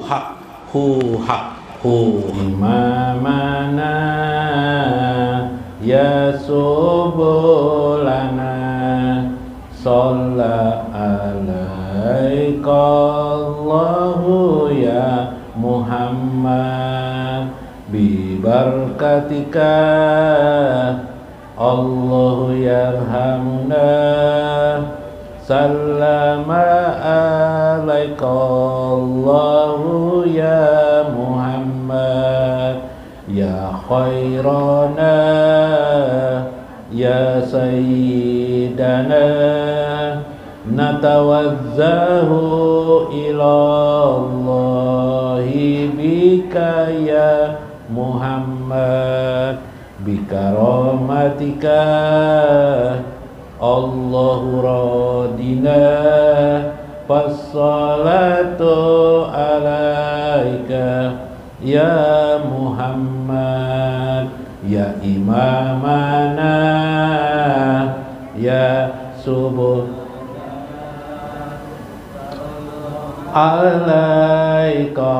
hak hu imamana ya subulana shalla alaika Allahu ya Muhammad bi barakatika Allahu yarhamuna sallama alaika Allahu ya Muhammad ya khairana ya sayyidana natawazzahu ilallahi bika ya Muhammad bikaromatika Allahu radina fassalatu alaika ya Muhammad ya imamana ya subuh alaika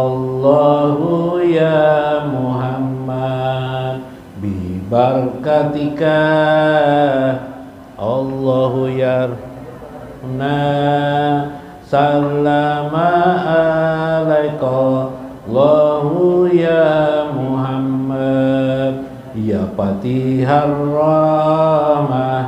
Allahu ya Muhammad bi barakatika Allahu yarna sallama alaika Allahu ya Muhammad ya Fatihar Rahmah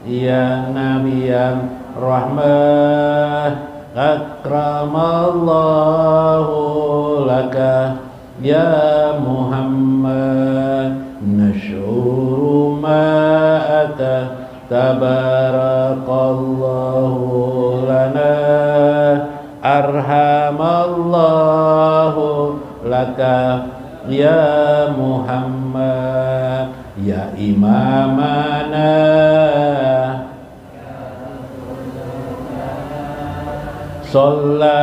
ya Nabiyar Rahmah akramallahu laka ya Muhammad nashuru ma'aka tabarakallahu lana arhamallahu laka ya Muhammad ya imamana shalla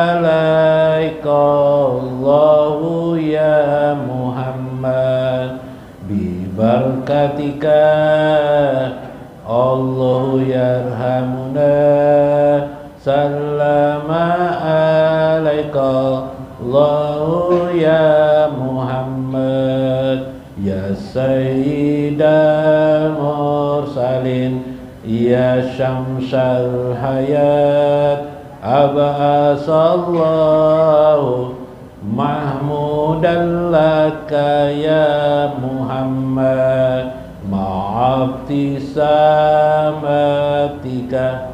alaika Allahu ya Muhammad bi barakatika Allahu yarhamuna sallama alaika Allahu ya Muhammad ya sayyidal mursalin ya syamsal hayat ab'asallahu mahmudan laka ya Muhammad ma'abtisamatika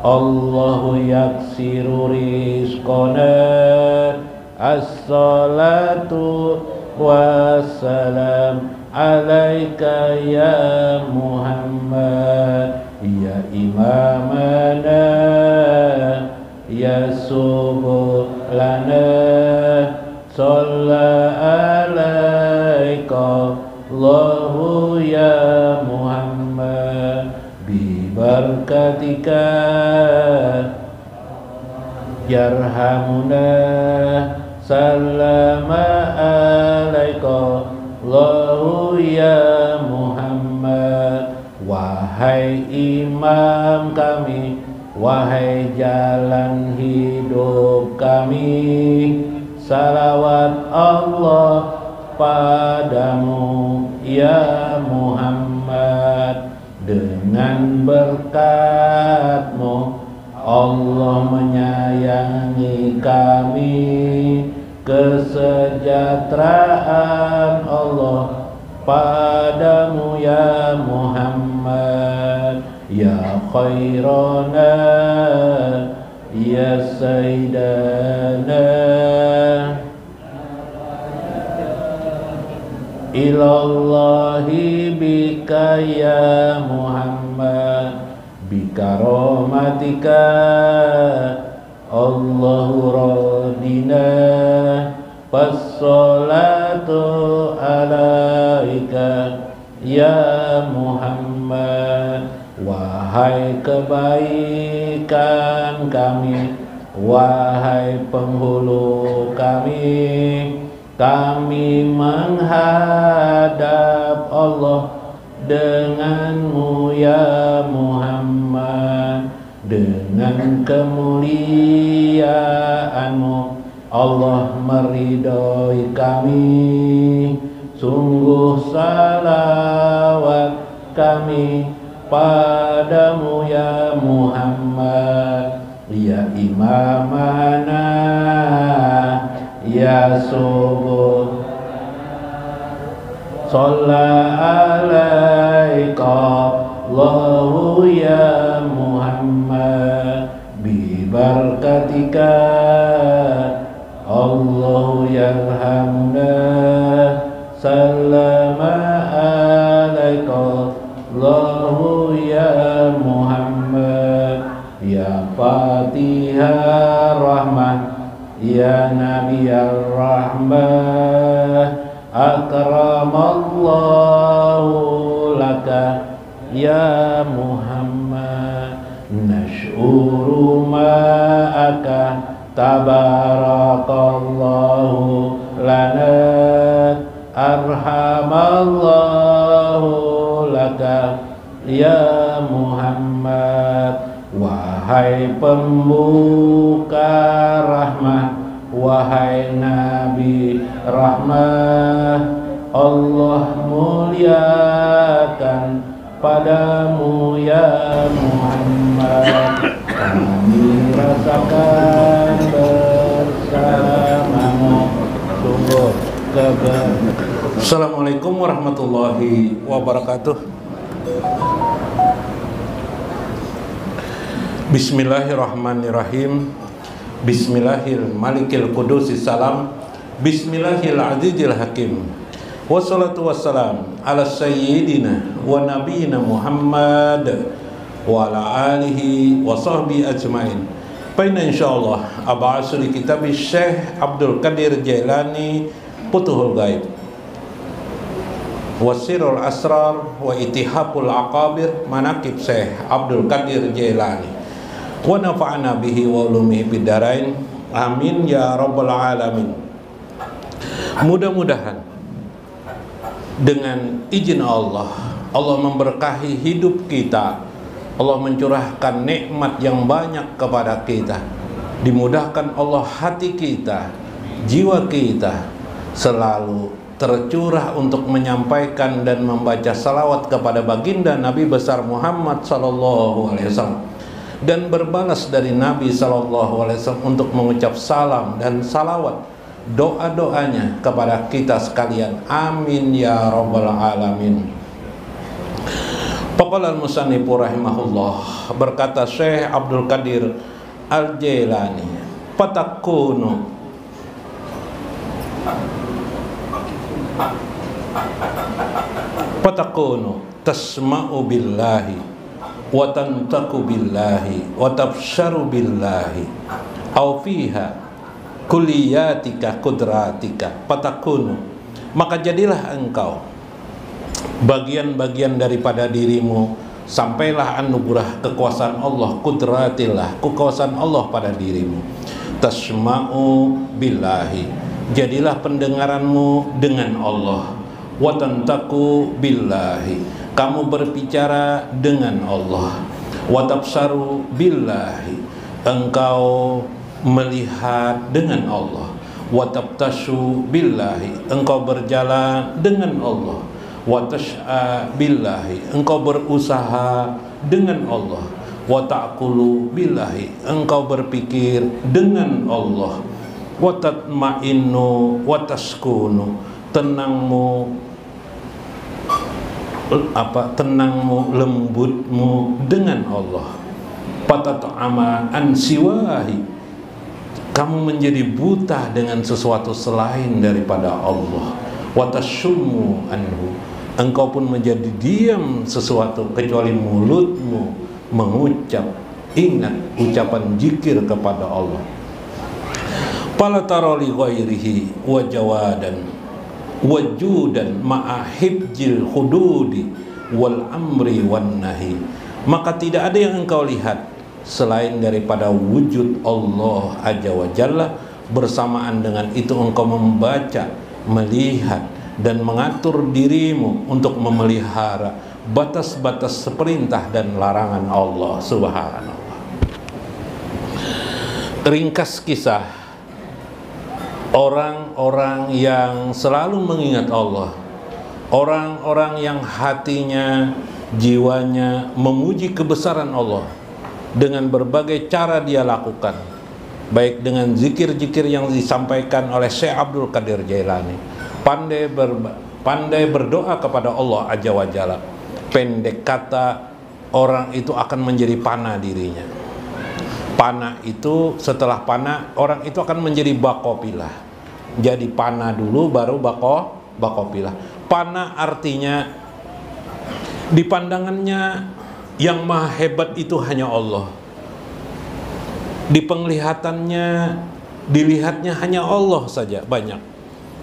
Allahu yaksiru rizqana as-salatu wassalam alaika ya Muhammad ya imamana ya subulana shalla alaika Allahu ya Muhammad bi barakatika yarhamuna sallama alaika Allahu ya Muhammad wahai imam kami wahai jalan hidup kami salawat Allah padamu ya Muhammad dengan berkat-Mu Allah menyayangi kami kesejahteraan Allah padamu ya Muhammad ya khairana ya sayyidana ilallahi bika ya Muhammad bikaromatika Allahu radina fassalatu alaika ya Muhammad wahai kebaikan kami wahai penghulu kami menghadap Allah denganmu ya Muhammad dengan kemuliaan-Mu. Allah meridhoi kami, sungguh salawat kami padamu ya Muhammad, ya imamana, ya subuh. Shalla alaika Allahu ya Muhammad, bi barakatika Allahu yarhamna, sallama alaika Allahu ya Muhammad, ya Fatihah rahmah, ya Nabi ar-Rahmah, akramallahu laka ya Muhammad, nash'uru ma'aka tabarakallahu lana, arhamallahu laka ya Muhammad. Wahai pembuka rahmat, wahai Nabi rahmah, Allah muliakan padamu ya Muhammad, kami rasakan bersamamu sungguh keberkahan. Assalamualaikum warahmatullahi wabarakatuh. Bismillahirrahmanirrahim. Bismillahirrahmanirrahim. Qudusis salam. Bismillahirrahmanirrahim hakim. Wassalatu wassalam ala sayyidina wa nabiyina Muhammad wa ala alihi wa sahbihi ajmain. Baina insyaallah ab'asu li kitab Syekh Abdul Qadir Jailani Futuhul Ghaib Wasirul Asrar wa Itihaful Aqabir Manaqib Syekh Abdul Qadir Jailani wa nafa'ana bihi wa ulumihi bidarain, amin ya rabbal alamin. Mudah-mudahan dengan izin Allah, Allah memberkahi hidup kita, Allah mencurahkan nikmat yang banyak kepada kita, dimudahkan Allah hati kita, jiwa kita selalu tercurah untuk menyampaikan dan membaca salawat kepada baginda Nabi besar Muhammad sallallahu alaihi wasallam, dan berbalas dari Nabi sallallahu alaihi wasallam untuk mengucap salam dan salawat doa-doanya kepada kita sekalian, amin ya rabbal alamin. Faqala al-musannifu rahimahullah, berkata Syekh Abdul Qadir Al-Jailani, fatakunu tasma'u billahi wa tantaku billahi wa tabsharu billahi au fiha kulliyatika kudratika fatakunu, maka jadilah engkau bagian-bagian daripada dirimu, sampailah anugerah kekuasaan Allah, kudratillah, kekuasaan Allah pada dirimu. Tasma'u billahi, jadilah pendengaranmu dengan Allah. Wa tantaku billahi, kamu berbicara dengan Allah. Wa tabsaru billahi, engkau melihat dengan Allah. Wa tabtashu billahi, engkau berjalan dengan Allah. Wa tas'a billahi, engkau berusaha dengan Allah. Wa ta'kulu billahi, engkau berpikir dengan Allah. Wa tatma'innu wa taskunu, tenangmu lembutmu dengan Allah. Fatat'ama an siwahi, kamu menjadi buta dengan sesuatu selain daripada Allah. Wa tasummu anhu, engkau pun menjadi diam sesuatu kecuali mulutmu mengucap ingat ucapan zikir kepada Allah. Fala tara li ghairihi wa jawadan wajudan ma'a hibjil hududi wal amri wan nahi, maka tidak ada yang engkau lihat selain daripada wujud Allah Azza wa Jalla. Bersamaan dengan itu engkau membaca, melihat dan mengatur dirimu untuk memelihara batas-batas perintah dan larangan Allah Subhanallah. ringkas kisah orang-orang yang selalu mengingat Allah, orang-orang yang hatinya, jiwanya memuji kebesaran Allah dengan berbagai cara dia lakukan, baik dengan zikir-zikir yang disampaikan oleh Syekh Abdul Qadir Jailani, pandai berdoa kepada Allah Azza wa Jalla. Pendek kata, orang itu akan menjadi panah dirinya. Panah itu, setelah panah, orang itu akan menjadi bakopilah. Jadi panah dulu baru bakopilah. Panah artinya di pandangannya yang maha hebat itu hanya Allah. Di penglihatannya, dilihatnya hanya Allah saja banyak.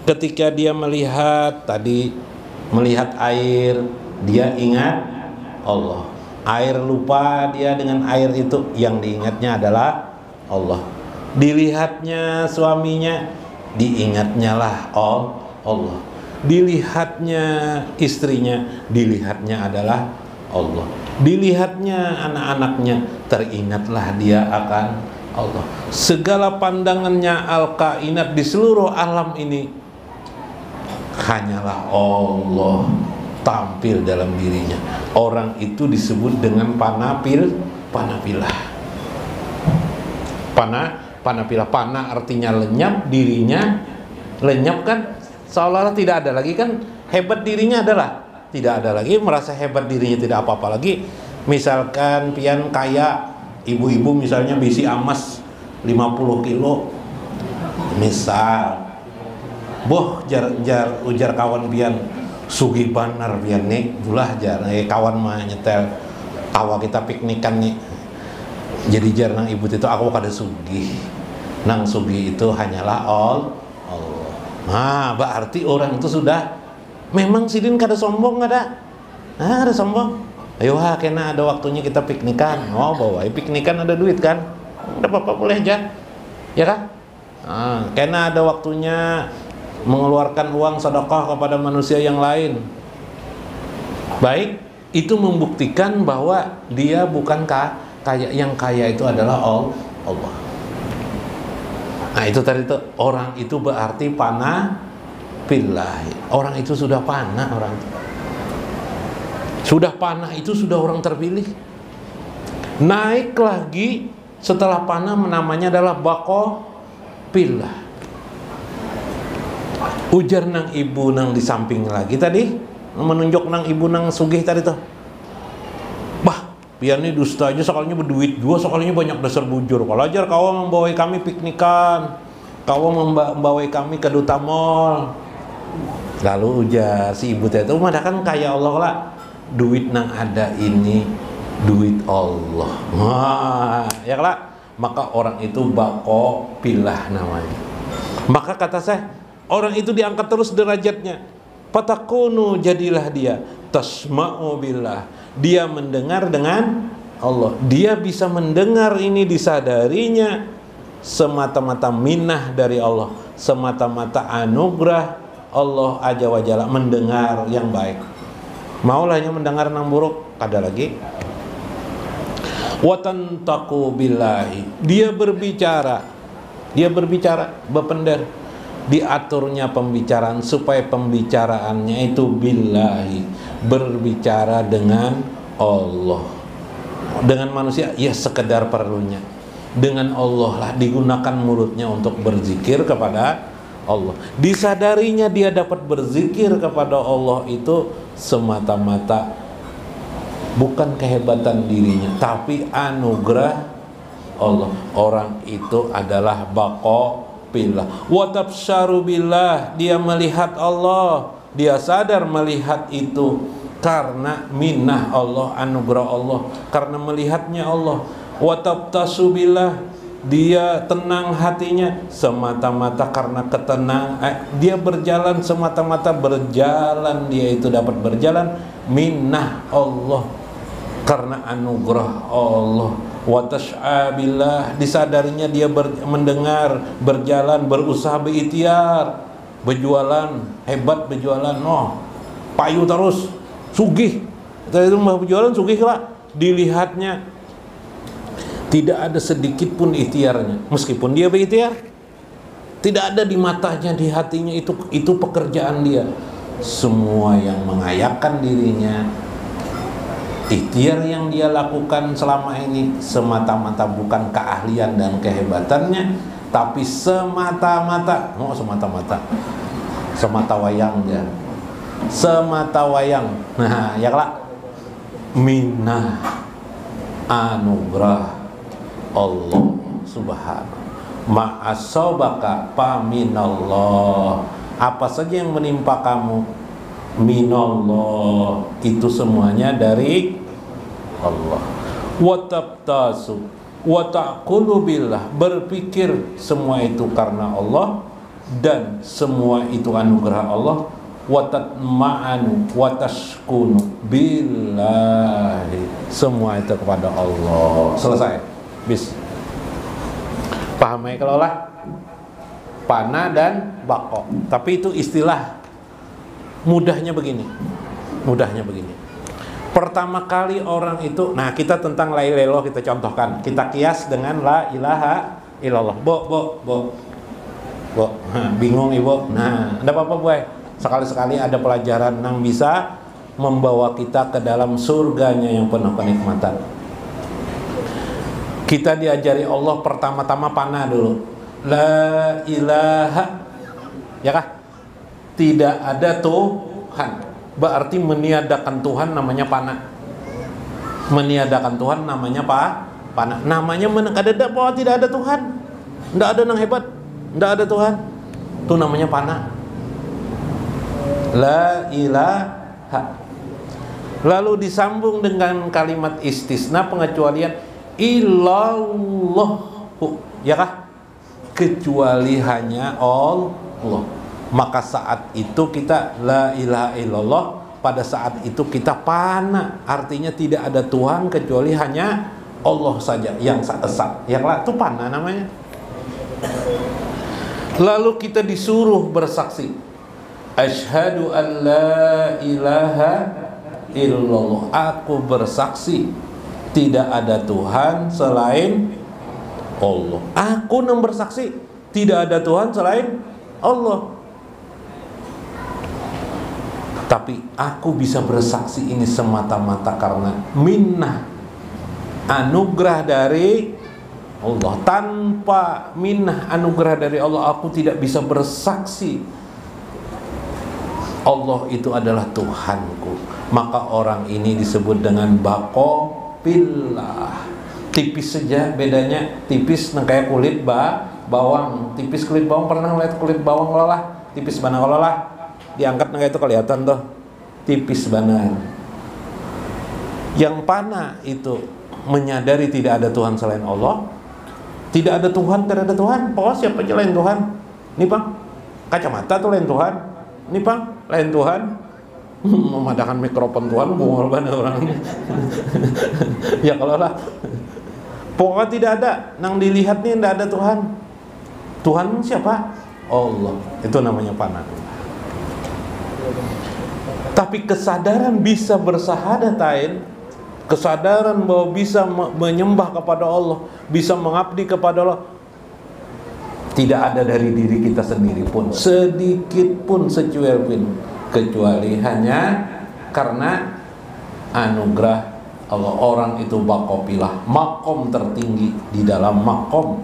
Ketika dia melihat air, dia ingat Allah. Air lupa dia dengan air itu, yang diingatnya adalah Allah. Dilihatnya suaminya, diingatnya lah Allah. Dilihatnya istrinya, dilihatnya adalah Allah. Dilihatnya anak-anaknya, teringatlah dia akan Allah. Segala pandangannya al-kainat di seluruh alam ini hanyalah Allah tampil dalam dirinya. Orang itu disebut dengan panapilah. Panapilah. Panah artinya lenyap, dirinya lenyap kan, seolah-olah tidak ada lagi kan. Hebat dirinya adalah tidak ada lagi, merasa hebat dirinya tidak apa-apa lagi. Misalkan pian kaya, ibu-ibu misalnya bisi amas 50 kilo misal, boh ujar kawan pian sugi banar pian nih, ulah jar kawan mah nyetel awak kita piknikan nih. Jadi jar nang ibu itu aku kada sugi. Nang sugi itu hanyalah Allah. Nah, berarti orang itu sudah memang sidin kada sombong ada. Ada sombong. Ayo kena ada waktunya kita piknikan. Oh, bawa piknikan ada duit kan? Ada apa-apa boleh aja. Ya kan? Kena ada waktunya mengeluarkan uang sedekah kepada manusia yang lain. Baik, itu membuktikan bahwa dia bukan kaya. Yang kaya itu adalah Allah. Nah, itu tadi tuh, orang itu berarti panah billahi. Orang itu sudah panah, orang itu. Sudah panah itu sudah orang terpilih. Naik lagi setelah panah, namanya adalah bakopilah. Ujar nang ibu nang di samping lagi tadi, menunjuk nang ibu nang sugih tadi tuh. Bah, biar nih dusta aja sekalinya berduit juga, sekalinya banyak dasar bujur. Kalau ajar kau membawai kami piknikan, kau membawai kami ke Duta Mall. Lalu ujar si ibu tadi, "Udah kan kaya Allah lah. Duit nang ada ini duit Allah." Wah, ya lah. Maka orang itu bakopilah namanya. Maka kata saya, orang itu diangkat terus derajatnya. Fatakunu, jadilah dia tasma'u billah. Dia mendengar dengan Allah. Dia bisa mendengar ini disadarinya semata-mata minah dari Allah, semata-mata anugerah Allah Azza wa Jalla. Mendengar yang baik. Maulahnya mendengar yang buruk, ada lagi. Watantaku billahi. Dia berbicara, berpender. Diaturnya pembicaraan supaya pembicaraannya itu billahi, berbicara dengan Allah. Dengan manusia ya sekedar perlunya. Dengan Allah lah digunakan mulutnya untuk berzikir kepada Allah. Disadarinya dia dapat berzikir kepada Allah itu semata-mata bukan kehebatan dirinya, tapi anugerah Allah. Orang itu adalah bakopilah. Watabsyaru billah. Dia melihat Allah, dia sadar melihat itu karena minah Allah, anugerah Allah, karena melihatnya Allah. Watabtasu billah. Dia tenang hatinya semata-mata karena dia berjalan semata-mata berjalan, dia itu dapat berjalan minah Allah, karena anugerah Allah. Wa tas'abillah. Disadarinya dia mendengar, berjalan, berusaha, berikhtiar, berjualan, hebat berjualan, payu terus, sugih. Itu mah berjualan sugih lah. Dilihatnya Tidak ada sedikit pun ikhtiarnya. Meskipun dia berikhtiar, tidak ada di matanya, di hatinya, itu pekerjaan dia. Semua yang mengayakkan dirinya, ikhtiar yang dia lakukan selama ini semata-mata bukan keahlian dan kehebatannya, tapi semata-mata semata wayang dia. Semata wayang. Nah, ya kelak minah anugerah Allah subhanahu ma'asobaka paminallah. Apa saja yang menimpa kamu minallah, itu semuanya dari Allah. Watabtasu wataqulu billah, berpikir semua itu karena Allah dan semua itu anugerah Allah. Watatma'anu watashkunu billahi, semua itu kepada Allah. Selesai. Bis. Paham ya kalau lah pana dan bako. Tapi itu istilah mudahnya begini. Pertama kali orang itu, nah kita tentang la ilaha illallah kita contohkan, kita kias dengan la ilaha illallah. Bo. Bingung ibu? Nah, ada apa-apa boy? Sekali-sekali ada pelajaran yang bisa membawa kita ke dalam surganya yang penuh kenikmatan. Kita diajari Allah pertama-tama pana dulu. La ilaha, ya kah? Tidak ada Tuhan. Berarti meniadakan Tuhan namanya pana. Meniadakan Tuhan namanya pana. Namanya menekadada bahwa tidak ada Tuhan. Tidak ada yang hebat. Tidak ada Tuhan. Itu namanya pana. La ilaha. Lalu disambung dengan kalimat istisna, pengecualian, illallahu, ya kah? Kecuali hanya Allah. Maka saat itu kita la ilaha illallah, pada saat itu kita pana, artinya tidak ada Tuhan kecuali hanya Allah saja yang esa. Yang lain itu pana namanya. Lalu kita disuruh bersaksi, asyhadu an la ilaha illallah, aku bersaksi tidak ada Tuhan selain Allah. Aku yang bersaksi tidak ada Tuhan selain Allah. Tapi aku bisa bersaksi ini semata-mata karena minnah, anugerah dari Allah. Tanpa minnah, anugerah dari Allah, aku tidak bisa bersaksi Allah itu adalah Tuhanku. Maka orang ini disebut dengan bako billah. Tipis saja bedanya, tipis kayak kulit bawang. Tipis kulit bawang, pernah ngeliat kulit bawang lelah? Tipis banget lelah. Diangkat kayak itu kelihatan tuh, tipis banget. Yang pana itu menyadari tidak ada Tuhan selain Allah. Tidak ada Tuhan, tidak ada Tuhan. Pokoknya siapa aja lain Tuhan. Nih bang, kacamata tuh lain Tuhan. Nih bang, lain Tuhan. Memadahkan mikrofon Tuhan, bungol banget orang. Ya kalau lah. Pokoknya tidak ada. Nang dilihat nih tidak ada Tuhan. Tuhan siapa? Allah. Itu namanya pana. Tapi kesadaran bisa bersahadatain, kesadaran bahwa bisa menyembah kepada Allah, bisa mengabdi kepada Allah, tidak ada dari diri kita sendiri pun, sedikit pun, secuil pun, kecuali hanya karena anugerah Allah. Orang itu bakopilah, makom tertinggi di dalam makom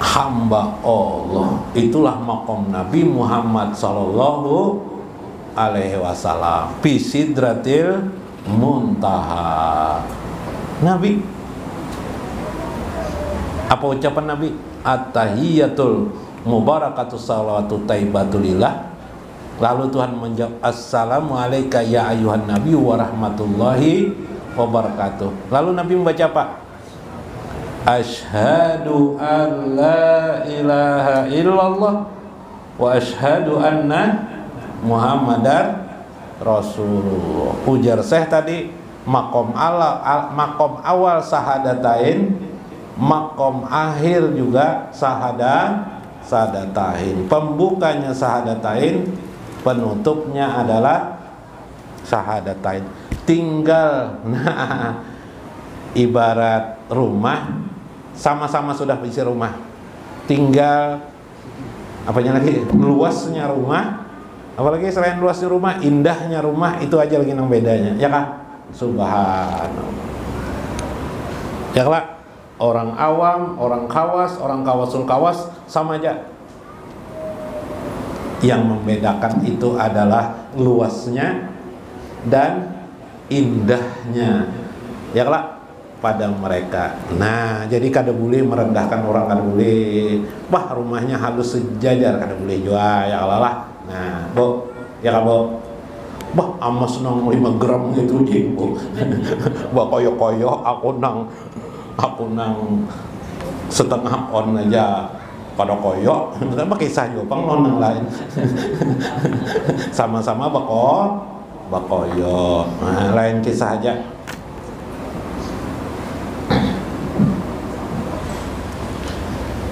hamba Allah. Itulah makom Nabi Muhammad sallallahu alaihi wasallam, fi sidratil muntaha. Nabi, apa ucapan Nabi? At-tahiyatul mubarakatus salawatu taibatulillah. Lalu Tuhan menjawab, assalamu alayka ya ayuhan nabi wa rahmatullahi wa barakatuh. Lalu Nabi membaca apa? Asyhadu an la ilaha illallah wa asyhadu anna Muhammadar Rasulullah. Ujar Syekh tadi, makom awal sahadatain, makom akhir juga sahadatain. Pembukanya sahadatain, penutupnya adalah sahadatain. Tinggal ibarat rumah, sama-sama sudah isi rumah, tinggal apanya lagi, luasnya rumah, apalagi selain luasnya rumah, indahnya rumah, itu aja lagi yang bedanya, ya kan? Subhanallah. Ya kan? Orang awam, orang kawas, orang kawasul kawas sama aja. Yang membedakan itu adalah luasnya dan indahnya, ya kan? Pada mereka. Nah, jadi kada boleh merendahkan orang, kada boleh. Wah, rumahnya halus sejajar, kada boleh juga, ya Allah. Nah, Bu, ya kan, Bu? Bah, amas nang 5 gram gitu jengko. Bah, koyo-koyo aku nang setengah on aja pada koyo. Kita pakai saja pang nang lain. Sama-sama bakoyo. Nah, lain kisah aja.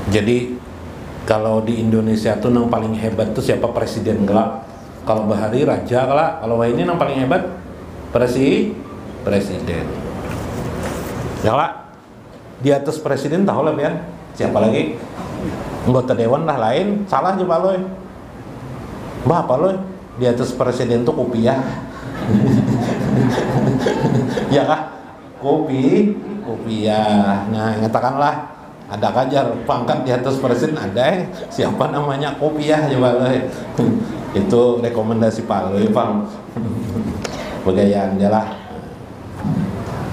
Jadi kalau di Indonesia tuh yang paling hebat tuh siapa? Presiden gelap. Kalau Bahari raja gelap. Kalau ini yang paling hebat presiden. Ya lah. Di atas presiden tahu lah Bian. Siapa lagi? Anggota dewan lah lain. Salah juga loh. Bah apa loh? Di atas presiden tuh kopiah. Ya kah? Kopiah. Nah, ngatakanlah ada kajar pangkat di atas presiden ada siapa namanya kopiah coba loh. Itu rekomendasi Pak Loy Pang. Begayaan dia lah.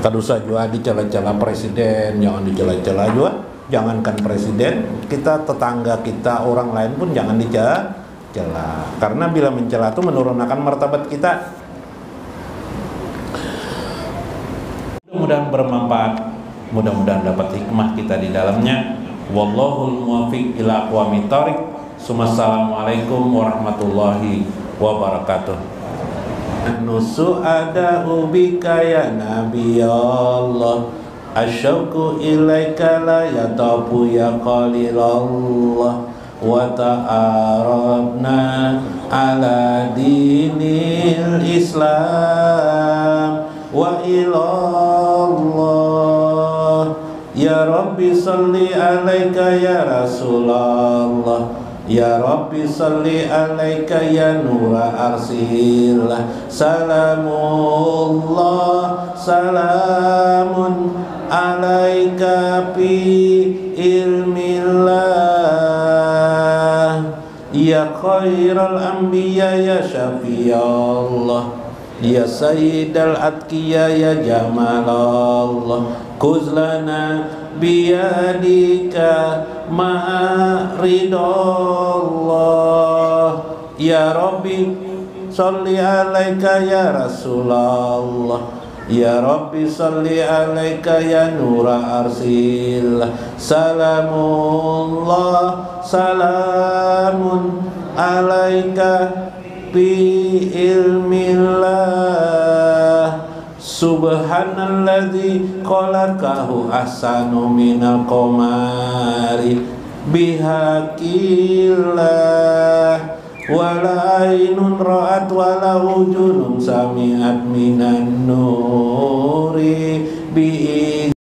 Kadusa juga dicela-cela presiden, jangan dicela-cela juga. Jangankan presiden, kita tetangga kita, orang lain pun jangan dicela. Karena bila mencela itu menurunkan martabat kita. Mudah-mudahan bermanfaat. Mudah-mudahan dapat hikmah kita di dalamnya. Wallahul muwaffiq ila aqwamit thoriq. Assalamualaikum warahmatullahi wabarakatuh. Nusu'adahu bika ya Nabi Allah, asyauku ilaika la yatabu ya Qalilallah, wa ta'arabna ala dinil Islam wa ilallah. Ya Rabbi salli alaika ya Rasulullah, ya Rabbi salli alaika ya nura arsillah. Salamullah salamun alaika fi ilmillah, ya khairal anbiya ya syafi'allah, ya sayyidal atqiya ya jamalallah. Kuzlana biyadika ma'ridallah, ya Rabbi salli alaika ya Rasulullah, ya Rabbi salli alaika ya nura arsillah. Salamullah salamun alaika bi ilmillah. Subhanalladzi khalaqahu ahsanu minal qamari bihaqillah, wala ainun ra'at wala ujunun sami'at minan nuri bi